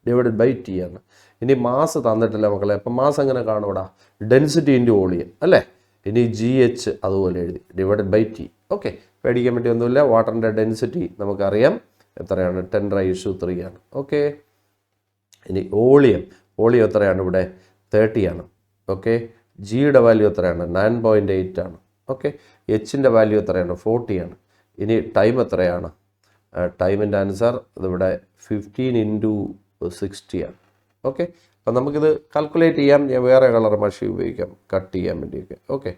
[SPEAKER 1] ഡിവൈഡഡ് ബൈ T ആണ്. ഇനി മാസ് തന്നിട്ടില്ല മക്കളെ. അപ്പം മാസ് എങ്ങനെ കാണും? ഇവിടെ ഡെൻസിറ്റി ഇൻറ്റു വോളിയം അല്ലേ? ഇനി GH അതുപോലെ എഴുതി, ഡിവൈഡഡ് ബൈ T. ഓക്കെ. പേടിക്കാൻ വേണ്ടി ഒന്നുമില്ല. വാട്ടറിൻ്റെ ഡെൻസിറ്റി നമുക്കറിയാം എത്രയാണ്? 10⁻³ ആണ്. ഓക്കെ. ഇനി വോളിയം എത്രയാണ്? ഇവിടെ 30 ആണ്. ഓക്കെ. ജിയുടെ വാല്യൂ എത്രയാണ്? 9.8 ആണ്. ഓക്കെ. എച്ചിൻ്റെ വാല്യൂ എത്രയാണ്? 40 ആണ്. ഇനി ടൈം എത്രയാണ്? ടൈമിൻ്റെ ആൻസർ ഇതിവിടെ 15 × 60 ആണ്. ഓക്കെ. അപ്പം നമുക്കിത് കാൽക്കുലേറ്റ് ചെയ്യാം. ഞാൻ വേറെ കളർ മഷി ഉപയോഗിക്കാം കട്ട് ചെയ്യാൻ വേണ്ടിയൊക്കെ. ഓക്കെ.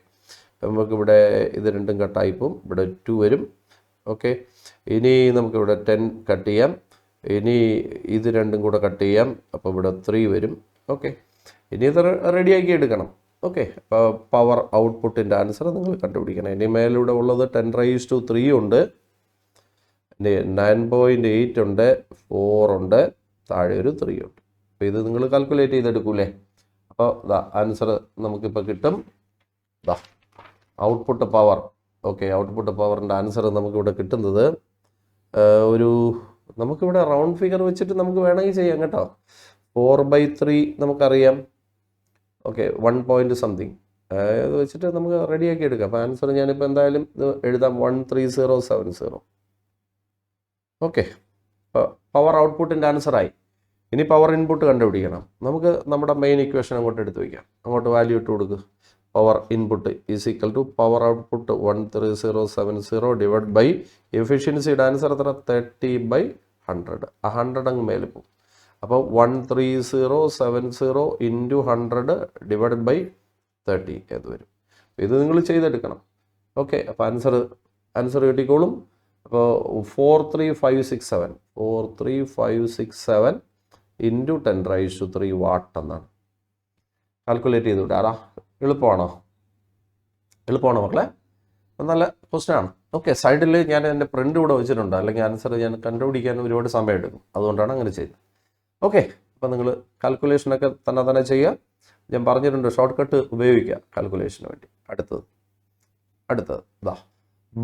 [SPEAKER 1] അപ്പം നമുക്കിവിടെ ഇത് രണ്ടും കട്ടായിപ്പോവും. ഇവിടെ 2 വരും. ഓക്കെ. ഇനി നമുക്കിവിടെ 10 കട്ട് ചെയ്യാം. ഇനി ഇത് രണ്ടും കൂടെ കട്ട് ചെയ്യാം. അപ്പോൾ ഇവിടെ 3 വരും. ഓക്കെ. ഇനി ഇത് റെഡിയാക്കി എടുക്കണം. ഓക്കെ, അപ്പോൾ പവർ ഔട്ട്പുട്ടിൻ്റെ ആൻസർ നിങ്ങൾ കണ്ടുപിടിക്കണം. ഇനി മേലൂടെ ഉള്ളത് 10⁻³ ഉണ്ട്, 9.8 ഉണ്ട്, 4 ഉണ്ട്, താഴെ ഒരു 3 ഉണ്ട്. അപ്പോൾ ഇത് നിങ്ങൾ കാൽക്കുലേറ്റ് ചെയ്തെടുക്കൂലേ? അപ്പോൾ ആൻസർ നമുക്കിപ്പോൾ കിട്ടും. Output power. ഓക്കെ, ഔട്ട്പുട്ട് പവറിൻ്റെ ആൻസർ നമുക്കിവിടെ കിട്ടുന്നത് നമുക്കിവിടെ റൗണ്ട് ഫിഗർ വെച്ചിട്ട് നമുക്ക് വേണമെങ്കിൽ ചെയ്യാം കേട്ടോ. 4/3 നമുക്കറിയാം. ഓക്കെ, 1 പോയിൻറ്റ് സംതിങ് ഇത് വെച്ചിട്ട് നമുക്ക് റെഡിയാക്കി എടുക്കാം. അപ്പോൾ ആൻസർ ഞാനിപ്പോൾ എന്തായാലും ഇത് എഴുതാം, 13070. ഓക്കെ, അപ്പോൾ പവർ ഔട്ട്പുട്ടിൻ്റെ ആൻസറായി. ഇനി പവർ ഇൻപുട്ട് കണ്ടുപിടിക്കണം. നമുക്ക് നമ്മുടെ മെയിൻ ഇക്വേഷൻ അങ്ങോട്ട് എടുത്ത് വയ്ക്കാം. അങ്ങോട്ട് വാല്യൂ ഇട്ട് കൊടുക്കുക. Power input is equal to power output 13070 divide by എഫിഷ്യൻസിയുടെ ആൻസർ എത്ര? 30/100. ആ 100 അങ്ങ് മേലെ പോകും. അപ്പോൾ 13070 ഇൻറ്റു 100 ഡിവൈഡ് ബൈ 30 എന്ന് വരും. ഇത് നിങ്ങൾ ചെയ്തെടുക്കണം. ഓക്കെ, അപ്പോൾ ആൻസർ കിട്ടിക്കോളും. അപ്പോൾ 43567 ഇൻറ്റു 10⁻³ വാട്ട് എന്നാണ്. കാൽക്കുലേറ്റ് ചെയ്ത് വിടാറാ. എളുപ്പമാണോ മക്കളെ? നല്ല ക്വസ്റ്റ്യനാണ്. ഓക്കെ, സൈഡിൽ ഞാൻ എൻ്റെ പ്രിൻ്റ് ഇവിടെ വെച്ചിട്ടുണ്ട്, അല്ലെങ്കിൽ ആൻസർ ഞാൻ കണ്ടുപിടിക്കാൻ ഒരുപാട് സമയം എടുക്കും, അതുകൊണ്ടാണ് അങ്ങനെ ചെയ്യുന്നത്. ഓക്കെ, അപ്പോൾ നിങ്ങൾ കാൽക്കുലേഷനൊക്കെ തന്നെ ചെയ്യുക. ഞാൻ പറഞ്ഞിട്ടുണ്ട് ഷോർട്ട് കട്ട് ഉപയോഗിക്കുക കാൽക്കുലേഷന് വേണ്ടി. അടുത്തത്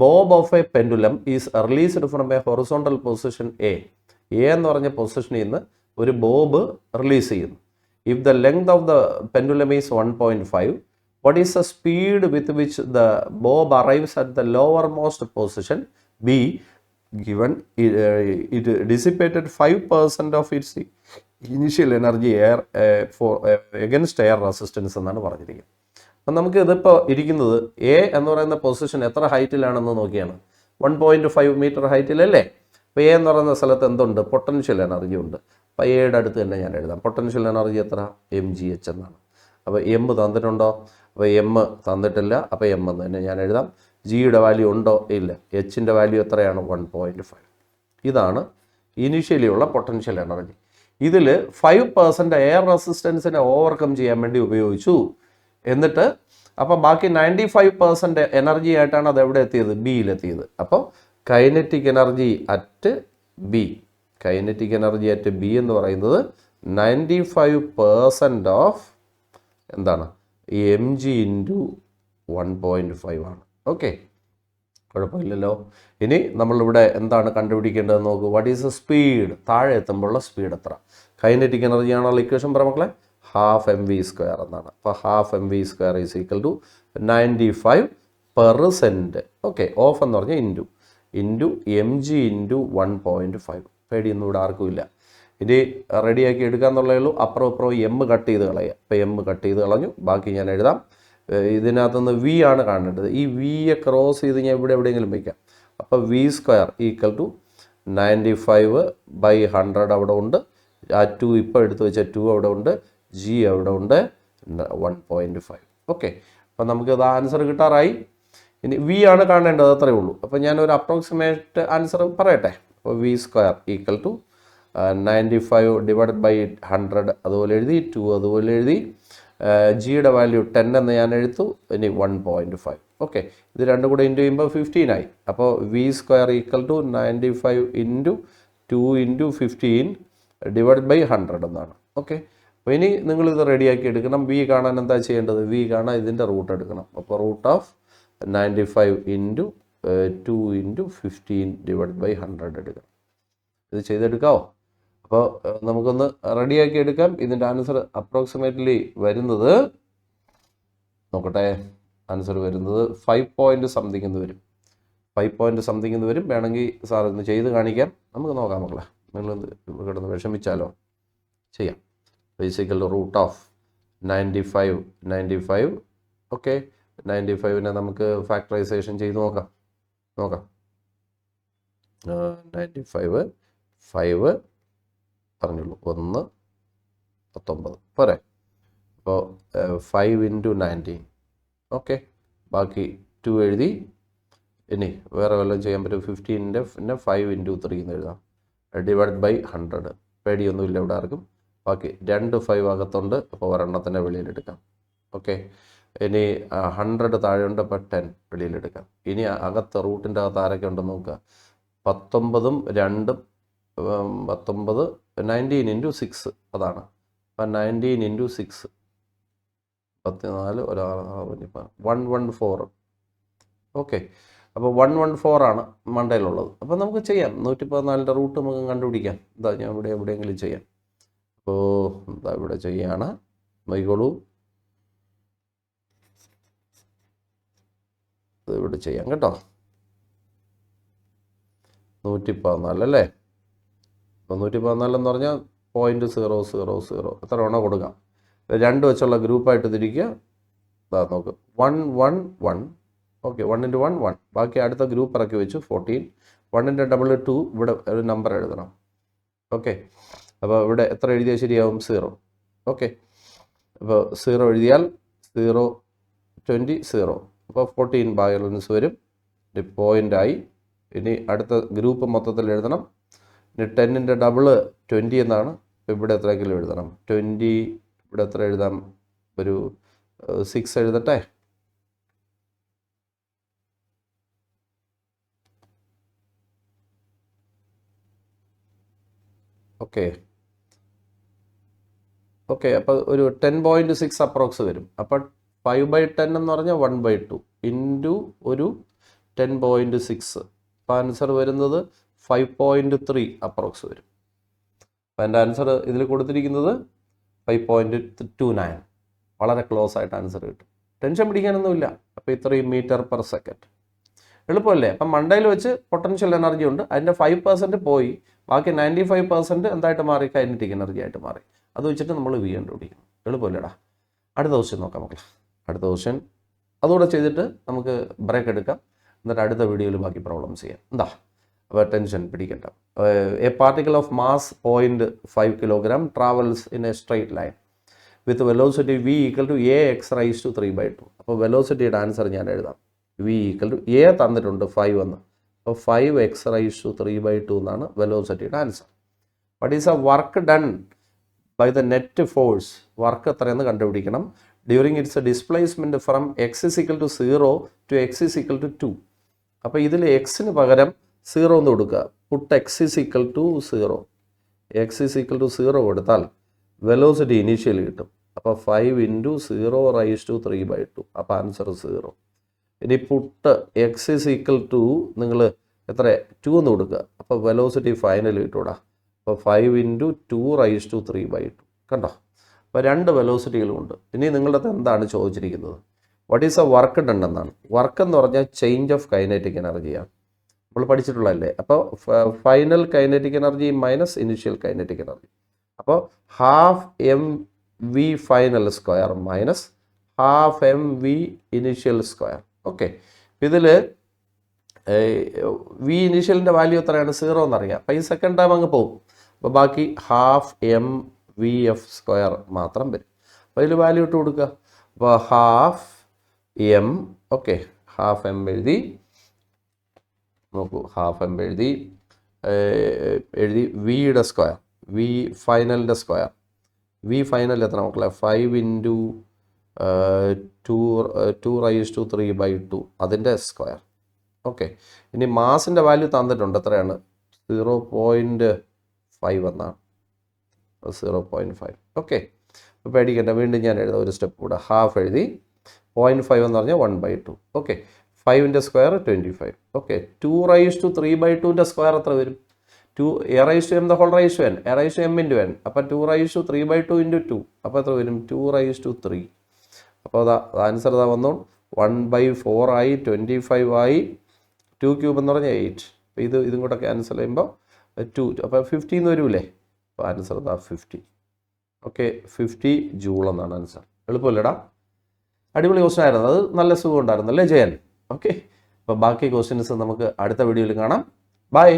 [SPEAKER 1] Bob of A pendulum is released from A horizontal position A എന്ന് പറഞ്ഞ പൊസിഷനിൽ നിന്ന് ഒരു ബോബ് റിലീസ് ചെയ്യുന്നു. If the length of the pendulum is 1.5, what is the speed with which the bob arrives at the lowermost position B, given it dissipated 5% of its initial energy against air resistance എന്നാണ് പറഞ്ഞിരിക്കുന്നത്. അപ്പം നമുക്ക് ഇതിപ്പോൾ ഇരിക്കുന്നത് A എന്ന് പറയുന്ന position എത്ര ഹൈറ്റിലാണെന്ന് നോക്കിയാണ്. 1.5 മീറ്റർ ഹൈറ്റിലല്ലേ? അപ്പോൾ എ എന്ന് പറയുന്ന സ്ഥലത്ത് എന്തുണ്ട്? പൊട്ടൻഷ്യൽ എനർജി ഉണ്ട്. അപ്പോൾ എയുടെ അടുത്ത് തന്നെ ഞാൻ എഴുതാം. പൊട്ടൻഷ്യൽ എനർജി എത്ര? mgh എന്നാണ്. അപ്പോൾ എം തന്നിട്ടുണ്ടോ? അപ്പോൾ എം തന്നിട്ടില്ല. അപ്പോൾ എം എന്ന് തന്നെ ഞാൻ എഴുതാം. ജിയുടെ വാല്യൂ ഉണ്ടോ? ഇല്ല. എച്ചിൻ്റെ വാല്യൂ എത്രയാണ്? 1.5. ഇതാണ് ഇനീഷ്യലി ഉള്ള പൊട്ടൻഷ്യൽ എനർജി. ഇതിൽ 5% എയർ റെസിസ്റ്റൻസിനെ ഓവർകം ചെയ്യാൻ വേണ്ടി ഉപയോഗിച്ചു. എന്നിട്ട് അപ്പോൾ ബാക്കി 95% എനർജി ആയിട്ടാണ് അത് എവിടെ എത്തിയത്? ബിയിലെത്തിയത്. അപ്പോൾ കൈനറ്റിക് എനർജി അറ്റ് ബി എന്ന് പറയുന്നത് 95% ഓഫ് എന്താണ്? mg ഇൻറ്റു 1.5 ആണ്. ഓക്കെ, കുഴപ്പമില്ലല്ലോ. ഇനി നമ്മളിവിടെ എന്താണ് കണ്ടുപിടിക്കേണ്ടത് നോക്കൂ. What is the speed? താഴെ എത്തുമ്പോഴുള്ള സ്പീഡ് എത്ര? കൈനറ്റിക് എനർജി ആണല്ലോ ഇക്വേഷൻ പറ മക്കളെ. ½ mv² എന്നാണ്. അപ്പോൾ ½ mv² is equal to 95%. Okay, of എന്ന് പറഞ്ഞാൽ ഇൻറ്റു mg ഇൻറ്റു 1.5. പേടിയൊന്നും ഇവിടെ ആർക്കും ഇല്ല. ഇനി റെഡിയാക്കി എടുക്കാമെന്നുള്ളേ ഉള്ളൂ. അപ്പുറം എം കട്ട് ചെയ്ത് കളയുക. അപ്പോൾ എം കട്ട് ചെയ്ത് കളഞ്ഞു. ബാക്കി ഞാൻ എഴുതാം. ഇതിനകത്തുനിന്ന് വി ആണ് കാണേണ്ടത്. ഈ വിയെ ക്രോസ് ചെയ്ത് ഞാൻ എവിടെയെങ്കിലും വയ്ക്കാം. അപ്പോൾ v² ഈക്വൽ ടു 95/100 അവിടെ ഉണ്ട്. ആ 2 ഇപ്പോൾ എടുത്ത് വെച്ച 2 അവിടെ ഉണ്ട്. ജി അവിടെ ഉണ്ട് 1.5. ഓക്കെ, അപ്പോൾ നമുക്കത് ആൻസർ കിട്ടാറായി. ഇനി വി ആണ് കാണേണ്ടത്, അത്രയേ ഉള്ളൂ. അപ്പോൾ ഞാനൊരു അപ്രോക്സിമേറ്റ് ആൻസർ പറയട്ടെ. അപ്പോൾ v² equal to 95 divide by 100 അതുപോലെ എഴുതി, 2 അതുപോലെ എഴുതി. ജിയുടെ വാല്യൂ 10 എന്ന് ഞാൻ എഴുത്തു. ഇനി 1.5. ഓക്കെ, ഇത് രണ്ടും കൂടെ ഇൻറ്റു ചെയ്യുമ്പോൾ 15 ആയി. അപ്പോൾ v² equal to 95 into 2 into 15 divide by 100 എന്നാണ്. ഓക്കെ, അപ്പോൾ ഇനി നിങ്ങളിത് റെഡിയാക്കി എടുക്കണം. വി കാണാൻ എന്താ ചെയ്യേണ്ടത്? വി കാണാൻ ഇതിൻ്റെ റൂട്ട് എടുക്കണം. അപ്പോൾ root of 95 into 2 into 15 divide by 100 എടുക്കണം. ഇത് ചെയ്തെടുക്കാമോ? അപ്പോൾ നമുക്കൊന്ന് റെഡിയാക്കി എടുക്കാം. ഇതിൻ്റെ ആൻസർ അപ്രോക്സിമേറ്റ്ലി വരുന്നത് നോക്കട്ടെ. ആൻസർ വരുന്നത് 5 പോയിൻറ്റ് സംതിങ് എന്ന് വരും. 5 പോയിൻറ്റ് സംതിങ് എന്ന് വരും. വേണമെങ്കിൽ സാർ ഇന്ന് ചെയ്ത് കാണിക്കാം. നമുക്ക് നോക്കാം മക്കളെ. നിങ്ങളൊന്ന് കിടന്ന് വിഷമിച്ചാലോ? ചെയ്യാം. ബേസിക്കൽ റൂട്ട് ഓഫ് 95. ഓക്കെ, 95നെ നമുക്ക് ഫാക്ടറൈസേഷൻ ചെയ്ത് നോക്കാം. 95 5 പറഞ്ഞുള്ളൂ 1 19 പോരെ. അപ്പോൾ 5 ഇൻറ്റു 19. ഓക്കെ, ബാക്കി 2 എഴുതി. ഇനി വേറെ വല്ലതും ചെയ്യാൻ പറ്റും. 15ൻ്റെ 5 ഇൻറ്റു 3 എന്ന് എഴുതാം. Divide by 100. പേടിയൊന്നുമില്ല ഇവിടെ ആർക്കും. ബാക്കി 2 5 അകത്തുണ്ട്, അപ്പോൾ ഒരെണ്ണത്തിൻ്റെ വെളിയിലെടുക്കാം. ഓക്കെ, ഇനി 100 താഴെയുണ്ട്, അപ്പോൾ 10 വെളിയിലെടുക്കാം. ഇനി അകത്ത് റൂട്ടിൻ്റെ അകത്ത് ആരൊക്കെ ഉണ്ടെന്ന് നോക്കുക. 19ഉം 2ഉം 19 19 ഇൻറ്റു 6 അതാണ്. അപ്പം 19 ഇൻറ്റു 6 14 114. ഓക്കെ, അപ്പോൾ 114 ആണ് മണ്ടയിലുള്ളത്. അപ്പോൾ നമുക്ക് ചെയ്യാം. 114ൻ്റെ റൂട്ട് നമുക്ക് കണ്ടുപിടിക്കാം. എന്താ ഞാൻ ഇവിടെ എവിടെയെങ്കിലും ചെയ്യാം. അപ്പോൾ എന്താ ഇവിടെ ചെയ്യാണ്, നോക്കിക്കോളൂ. ഇത് ഇവിടെ ചെയ്യാം കേട്ടോ. 114 അല്ലേ. അപ്പോൾ 114 എന്ന് പറഞ്ഞാൽ 0.000 എത്ര വേണോ കൊടുക്കാം. 2 വെച്ചുള്ള ഗ്രൂപ്പായിട്ട് തിരിക്കുക. ഇതാ നോക്ക്, 1 1 1. ഓക്കെ, 1 × 1 1. ബാക്കി അടുത്ത ഗ്രൂപ്പ് ഇറക്കി വെച്ചു 14. 1 × 2 ഇവിടെ ഒരു നമ്പർ എഴുതണം. ഓക്കെ, അപ്പോൾ ഇവിടെ എത്ര എഴുതിയാൽ ശരിയാവും? 0. ഓക്കെ, അപ്പോൾ 0 എഴുതിയാൽ 0 20 0. അപ്പോൾ 14 ബാലൻസ് വരും. ഇനി പോയിൻ്റായി. ഇനി അടുത്ത ഗ്രൂപ്പ് മൊത്തത്തിൽ എഴുതണം. ഇനി 10ൻ്റെ ഡബിൾ 20 എന്നാണ്. ഇവിടെ എത്രയെങ്കിലും എഴുതണം. 20 ഇവിടെ എത്ര എഴുതാം? ഒരു 6 എഴുതട്ടെ. ഓക്കെ ഓക്കെ, അപ്പോൾ ഒരു 10.6 അപ്രോക്സ് വരും. അപ്പോൾ 5/10 എന്ന് പറഞ്ഞാൽ 1/2 ഇൻറ്റു ഒരു 10.6. അപ്പോൾ ആൻസർ വരുന്നത് 5.3 അപ്രോക്സ് വരും. അപ്പോൾ എൻ്റെ ആൻസർ ഇതിൽ കൊടുത്തിരിക്കുന്നത് 5.29. വളരെ ക്ലോസ് ആയിട്ട് ആൻസർ കിട്ടും. ടെൻഷൻ പിടിക്കാനൊന്നുമില്ല. അപ്പോൾ ഇത്രയും m/s. എളുപ്പമല്ലേ? അപ്പം മണ്ടയിൽ വെച്ച് പൊട്ടൻഷ്യൽ എനർജി ഉണ്ട്, അതിൻ്റെ 5% പോയി, ബാക്കി 95% എന്തായിട്ട് മാറി? കൈനറ്റിക് എനർജി ആയിട്ട് മാറി. അത് വെച്ചിട്ട് നമ്മൾ V കണ്ടുപിടിക്കണം. എളുപ്പമല്ലേടാ? അടുത്ത ക്വസ്റ്റ്യൻ നോക്കാം മക്കളെ. അടുത്ത ക്വസ്റ്റ്യൻ അതുകൂടെ ചെയ്തിട്ട് നമുക്ക് ബ്രേക്ക് എടുക്കാം. എന്നിട്ട് അടുത്ത വീഡിയോയിൽ ബാക്കി പ്രോബ്ലംസ് ചെയ്യാം. എന്താ? അപ്പോൾ ടെൻഷൻ പിടിക്കണ്ട. A particle of mass 0.5 kilogram travels in a straight line with velocity V = ax⁻³ അപ്പോൾ വെലോസിറ്റിയുടെ ആൻസർ ഞാൻ എഴുതാം. V = a തന്നിട്ടുണ്ട് 5 എന്ന്. അപ്പോൾ 5x⁻³ എന്നാണ് വെലോസിറ്റിയുടെ answer. What is a work done by the net force? Work എത്രയെന്ന് കണ്ടുപിടിക്കണം. During its displacement from x = 0 to x = 2. അപ്പോൾ ഇതിൽ എക്സിന് പകരം 0 എന്ന് കൊടുക്കുക. പുട്ട് x = 0. x = 0 കൊടുത്താൽ വെലോസിറ്റി ഇനീഷ്യൽ കിട്ടും. അപ്പോൾ 5 × 0⁻³². അപ്പോൾ ആൻസർ 0. ഇനി പുട്ട് x = നിങ്ങൾ എത്ര 2 എന്ന് കൊടുക്കുക. അപ്പോൾ വെലോസിറ്റി ഫൈനൽ കിട്ടൂടാ. അപ്പോൾ 5 × 2⁻². കണ്ടോ? അപ്പോൾ 2 വെലോസിറ്റികളുമുണ്ട്. ഇനി നിങ്ങളുടെ അടുത്ത് എന്താണ് ചോദിച്ചിരിക്കുന്നത്? What is a work done എന്നാണ്. വർക്ക് എന്ന് പറഞ്ഞാൽ ചേഞ്ച് ഓഫ് കൈനറ്റിക് എനർജിയാണ്. നമ്മൾ പഠിച്ചിട്ടുള്ളതല്ലേ. അപ്പോൾ final kinetic energy minus initial kinetic energy. അപ്പോൾ ½ mv⁻² minus ½ mv initial square. Okay, ഇതിൽ വി ഇനീഷ്യലിൻ്റെ വാല്യൂ എത്രയാണ്? 0 എന്നറിയാം. അപ്പോൾ ഈ സെക്കൻഡ് ടൈം അങ്ങ് പോകും. അപ്പോൾ ബാക്കി ½ mvf² മാത്രം വരും. അപ്പോൾ ഇതിൽ വാല്യൂ ഇട്ട് കൊടുക്കുക. അപ്പോൾ ½ m. ഓക്കെ, ½ m എഴുതി നോക്കൂ. ½ m എഴുതി വിയുടെ സ്ക്വയർ, വി ഫൈനലിൻ്റെ സ്ക്വയർ. വി ഫൈനൽ എത്ര മക്കളെ? 5 × 2⁻³ അതിൻ്റെ സ്ക്വയർ. ഓക്കെ, ഇനി മാസിൻ്റെ വാല്യൂ തന്നിട്ടുണ്ട്. എത്രയാണ്? 0.5 എന്നാണ്. 0.5. ഓക്കെ, അപ്പോൾ പേടിക്കണ്ട. വീണ്ടും ഞാൻ എഴുതാം ഒരു സ്റ്റെപ്പ് കൂടെ. ഹാഫ് എഴുതി 0.5 എന്ന് പറഞ്ഞാൽ 1/2. ഓക്കെ, 5ൻ്റെ സ്ക്വയർ 25. ഓക്കെ, 2⁻³ സ്ക്വയർ എത്ര വരും? 2 a⁻m²n a⁻m×n. അപ്പോൾ 2⁻³ × 2. അപ്പോൾ എത്ര വരും? 2⁻3. അപ്പോൾ അതാ ആൻസർ ഇതാ വന്നു. 1/4 ആയി, 25 ആയി, 2³ എന്ന് പറഞ്ഞാൽ 8. അപ്പോൾ ഇതും കൂടെ ക്യാൻസൽ ചെയ്യുമ്പോൾ 2. അപ്പോൾ 50 എന്ന് വരൂലേ? അപ്പോൾ ആൻസർ ഇതാ 50. ഓക്കെ, 50 ജൂൾ എന്നാണ് ആൻസർ. എളുപ്പമല്ലേടാ? അടിപൊളി ക്വസ്റ്റൻ ആയിരുന്നു. അത് നല്ല സുഖം ഉണ്ടായിരുന്നു അല്ലേ ചെയ്യാൻ? ഓക്കെ, അപ്പോൾ ബാക്കി ക്വസ്റ്റ്യൻസ് നമുക്ക് അടുത്ത വീഡിയോയിൽ കാണാം. ബൈ.